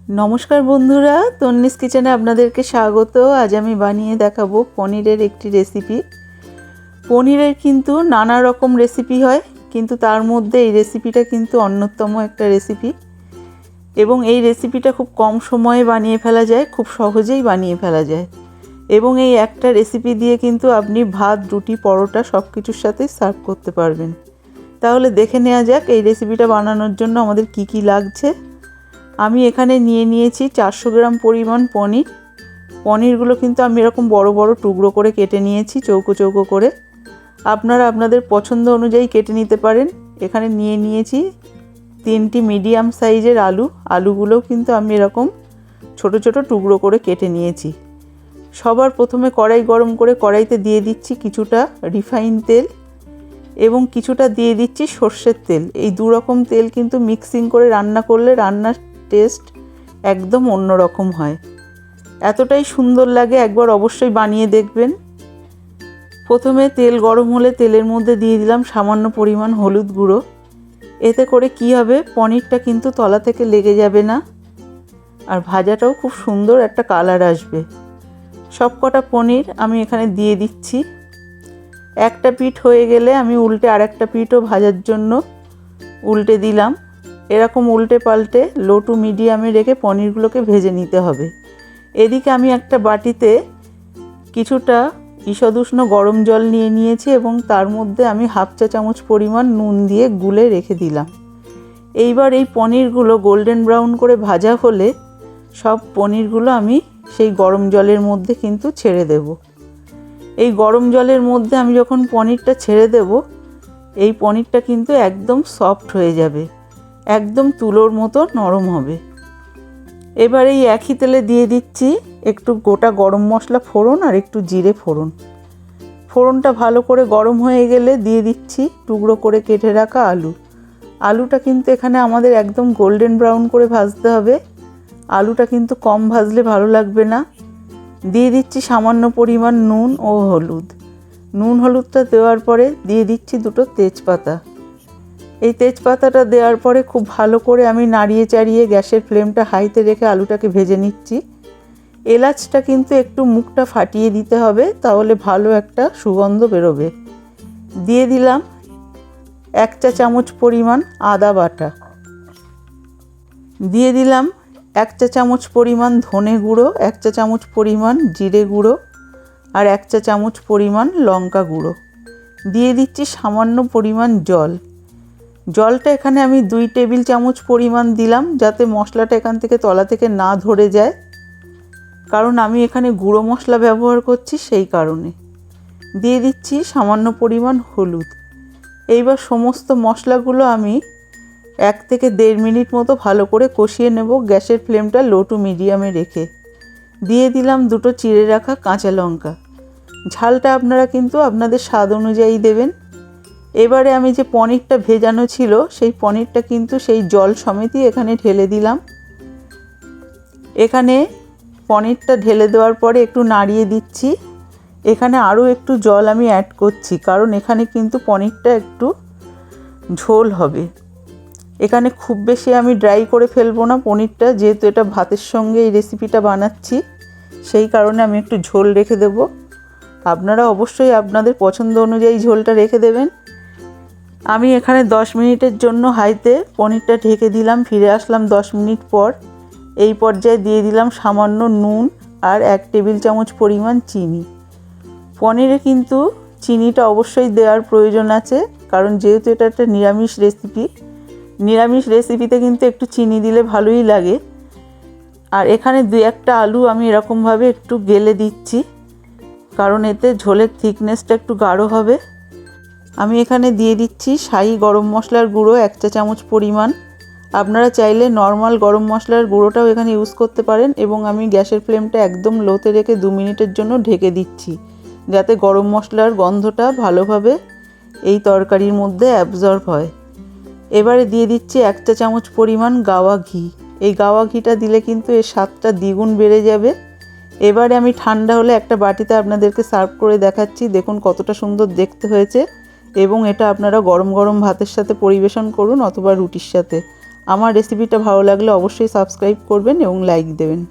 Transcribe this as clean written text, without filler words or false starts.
নমস্কার বন্ধুরা, তন্নিস কিচেনে আপনাদেরকে স্বাগত। আজ আমি বানিয়ে দেখাবো পনিরের একটি রেসিপি। পনিরের কিন্তু নানা রকম রেসিপি হয়, কিন্তু তার মধ্যে এই রেসিপিটা কিন্তু অন্যতম একটা রেসিপি এবং এই রেসিপিটা খুব কম সময়ে বানিয়ে ফেলা যায়, খুব সহজেই বানিয়ে ফেলা যায় এবং এই একটা রেসিপি দিয়ে কিন্তু আপনি ভাত, রুটি, পরোটা সব কিছুর সাথেই সার্ভ করতে পারবেন। তাহলে দেখে নেওয়া যাক এই রেসিপিটা বানানোর জন্য আমাদের কি কি লাগছে। আমি এখানে নিয়েছি 400 গ্রাম পরিমাণ পনিরগুলো কিন্তু আমি এরকম বড় বড় টুকরো করে কেটে নিয়েছি, চৌকো চৌকো করে। আপনারা আপনাদের পছন্দ অনুযায়ী কেটে নিতে পারেন। এখানে নিয়েছি 3টি মিডিয়াম সাইজের আলুগুলোও কিন্তু আমি এরকম ছোট ছোট টুকরো করে কেটে নিয়েছি। সবার প্রথমে কড়াই গরম করে কড়াইতে দিয়ে দিচ্ছি কিছুটা রিফাইন তেল এবং কিছুটা দিয়ে দিচ্ছি সর্ষের তেল। এই দু রকম তেল কিন্তু মিক্সিং করে রান্না করলে রান্নার টেস্ট একদম অন্যরকম হয়, এতটাই সুন্দর লাগে। একবার অবশ্যই বানিয়ে দেখবেন। প্রথমে তেল গরম হলে তেলের মধ্যে দিয়ে দিলাম সামান্য পরিমাণ হলুদ গুঁড়ো। এতে করে কি হবে, পনিরটা কিন্তু তলা থেকে লেগে যাবে না আর ভাজাটাও খুব সুন্দর একটা কালার আসবে। সব কটা পনির আমি এখানে দিয়ে দিচ্ছি। একটা পিঠ হয়ে গেলে আমি উল্টে আরেকটা পিঠও ভাজার জন্য উল্টে দিলাম। এরকম উল্টে পাল্টে লো টু মিডিয়ামে রেখে পনিরগুলোকে ভেজে নিতে হবে। এদিকে আমি একটা বাটিতে কিছুটা ঈষদুষ্ণ গরম জল নিয়েছি এবং তার মধ্যে আমি 1/2 চা চামচ পরিমাণ নুন দিয়ে গুলে রেখে দিলাম। এইবার এই পনিরগুলো গোল্ডেন ব্রাউন করে ভাজা হলে সব পনিরগুলো আমি সেই গরম জলের মধ্যে কিন্তু ছেড়ে দেব। এই গরম জলের মধ্যে আমি যখন পনিরটা ছেড়ে দেব, এই পনিরটা কিন্তু একদম সফট হয়ে যাবে, একদম তুলোর মতো নরম হবে। এবার এই একই তেলে দিয়ে দিচ্ছি একটু গোটা গরম মশলা ফোড়ন আর একটু জিরে ফোড়ন। ফোড়নটা ভালো করে গরম হয়ে গেলে দিয়ে দিচ্ছি টুকরো করে কেটে রাখা আলুটা কিন্তু এখানে আমাদের একদম গোল্ডেন ব্রাউন করে ভাজতে হবে। আলুটা কিন্তু কম ভাজলে ভালো লাগবে না। দিয়ে দিচ্ছি সামান্য পরিমাণ নুন ও হলুদটা দেওয়ার পরে দিয়ে দিচ্ছি 2টো তেজপাতা। এই তেজপাতাটা দেওয়ার পরে খুব ভালো করে আমি নাড়িয়ে চাড়িয়ে গ্যাসের ফ্লেমটা হাইতে রেখে আলুটাকে ভেজে নিচ্ছি। এলাচটা কিন্তু একটু মুখটা ফাটিয়ে দিতে হবে, তাহলে ভালো একটা সুগন্ধ বেরোবে। দিয়ে দিলাম 1 চা চামচ পরিমাণ আদা বাটা। দিয়ে দিলাম 1 চা চামচ পরিমাণ ধনে গুঁড়ো, 1 চা চামচ পরিমাণ জিরে গুঁড়ো আর 1 চা চামচ পরিমাণ লঙ্কা গুঁড়ো। দিয়ে দিচ্ছি সামান্য পরিমাণ জলটা এখানে আমি 2 টেবিল চামচ পরিমাণ দিলাম, যাতে মশলাটা এখান থেকে তলা থেকে না ধরে যায়, কারণ আমি এখানে গুঁড়ো মশলা ব্যবহার করছি সেই কারণে। দিয়ে দিচ্ছি সামান্য পরিমাণ হলুদ। এইবার সমস্ত মশলাগুলো আমি 1 থেকে 1.5 মিনিট মতো ভালো করে কষিয়ে নেব, গ্যাসের ফ্লেমটা লো টু মিডিয়ামে রেখে। দিয়ে দিলাম 2টো চিড়ে রাখা কাঁচা লঙ্কা। ঝালটা আপনারা কিন্তু আপনাদের স্বাদ অনুযায়ী দেবেন। এবারে আমি যে পনিরটা ভেজানো ছিল সেই পনিরটা কিন্তু সেই জল সমেতই এখানে ঢেলে দিলাম। এখানে পনিরটা ঢেলে দেওয়ার পরে একটু নাড়িয়ে দিচ্ছি। এখানে আরও একটু জল আমি অ্যাড করছি, কারণ এখানে কিন্তু পনিরটা একটু ঝোল হবে। এখানে খুব বেশি আমি ড্রাই করে ফেলবো না পনিরটা, যেহেতু এটা ভাতের সঙ্গে এই রেসিপিটা বানাচ্ছি, সেই কারণে আমি একটু ঝোল রেখে দেব। আপনারা অবশ্যই আপনাদের পছন্দ অনুযায়ী ঝোলটা রেখে দেবেন। আমি এখানে 10 মিনিটের জন্য হাইতে পনিরটা ঢেকে দিলাম। ফিরে আসলাম 10 মিনিট পর। এই পর্যায়ে দিয়ে দিলাম সামান্য নুন আর 1 টেবিল চামচ পরিমাণ চিনি। পনিরে কিন্তু চিনিটা অবশ্যই দেওয়ার প্রয়োজন আছে, কারণ যেহেতু এটা একটা নিরামিষ রেসিপিতে কিন্তু একটু চিনি দিলে ভালোই লাগে। আর এখানে 2-1টা আলু আমি এরকমভাবে একটু গেলে দিচ্ছি, কারণ এতে ঝোলের থিকনেসটা একটু গাঢ় হবে। আমি এখানে দিয়ে দিচ্ছি শাহি গরম মশলার গুঁড়ো 1 চা চামচ পরিমাণ। আপনারা চাইলে নর্মাল গরম মশলার গুঁড়োটাও এখানে ইউজ করতে পারেন এবং আমি গ্যাসের ফ্লেমটা একদম লোতে রেখে 2 মিনিটের জন্য ঢেকে দিচ্ছি, যাতে গরম মশলার গন্ধটা ভালোভাবে এই তরকারির মধ্যে অ্যাবজর্ব হয়। এবারে দিয়ে দিচ্ছি 1 চা চামচ পরিমাণ গাওয়া ঘি। এই গাওয়া ঘিটা দিলে কিন্তু এর স্বাদটা দ্বিগুণ বেড়ে যাবে। এবারে আমি ঠান্ডা হলে একটা বাটিতে আপনাদেরকে সার্ভ করে দেখাচ্ছি। দেখুন কতটা সুন্দর দেখতে হয়েছে এবং এটা আপনারা গরম গরম ভাতের সাথে পরিবেশন করুন অথবা রুটির সাথে। আমার রেসিপিটা ভালো লাগলে অবশ্যই সাবস্ক্রাইব করবেন এবং লাইক দেবেন।